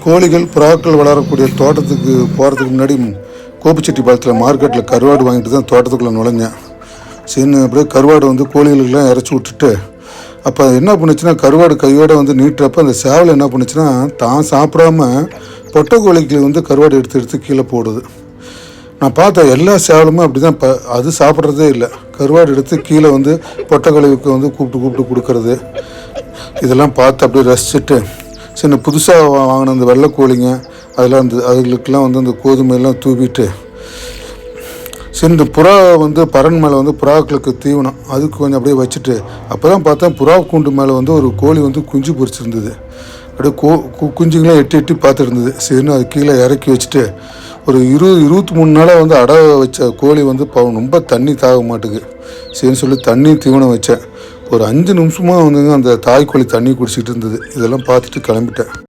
கோழிகள் புறாக்கள் வளரக்கூடிய தோட்டத்துக்கு போகிறதுக்கு முன்னாடி கோபிச்செட்டிப்பாளையத்தில் மார்க்கெட்டில் கருவாடு வாங்கிட்டு தான் தோட்டத்துக்குள்ளே நுழைஞ்சேன். சரி அப்படியே கருவாடு வந்து கோழிகளுக்கெல்லாம் இறச்சி விட்டுட்டு அப்போ என்ன பண்ணுச்சுன்னா கருவாடு கையோடு வந்து நீட்டுறப்ப அந்த சேவல் என்ன பண்ணுச்சுன்னா தான் சாப்பிடாம பொட்டை கோழிக்கு வந்து கருவாடு எடுத்து எடுத்து கீழே போடுது. நான் பார்த்தேன் எல்லா சேவலுமே அப்படி தான் அது சாப்பிட்றதே இல்லை. கருவாடு எடுத்து கீழே வந்து பொட்டை கோழிக்கு வந்து கூப்பிட்டு கொடுக்கறது இதெல்லாம் பார்த்து அப்படியே ரசிச்சுட்டு சின்ன புதுசாக வாங்கின அந்த வெள்ளை கோழிங்க அதெல்லாம் அதுகளுக்கெல்லாம் வந்து அந்த கோதுமையெல்லாம் தூவிட்டு சரி இந்த புறா வந்து பறன் மேலே வந்து புறாக்களுக்கு தீவனம் அதுக்கு கொஞ்சம் அப்படியே வச்சுட்டு அப்போ தான் பார்த்தா புறா கூண்டு மேலே வந்து ஒரு கோழி வந்து குஞ்சு பொரிச்சிருந்தது. அப்படியே குஞ்சுங்களாம் எட்டி எட்டி பார்த்துருந்தது. சரின்னு அது கீழே இறக்கி வச்சுட்டு ஒரு 23 நாளாக வந்து அடை வச்ச கோழி வந்து ரொம்ப தண்ணி தாக மாட்டுக்கு. சரின்னு சொல்லி தண்ணி தீவனம் வச்சேன். ஒரு 5 நிமிஷமாக வந்து அந்த தாய்க்கோழி தண்ணி குடிச்சிக்கிட்டு இருந்தது. இதெல்லாம் பார்த்துட்டு கிளம்பிட்டேன்.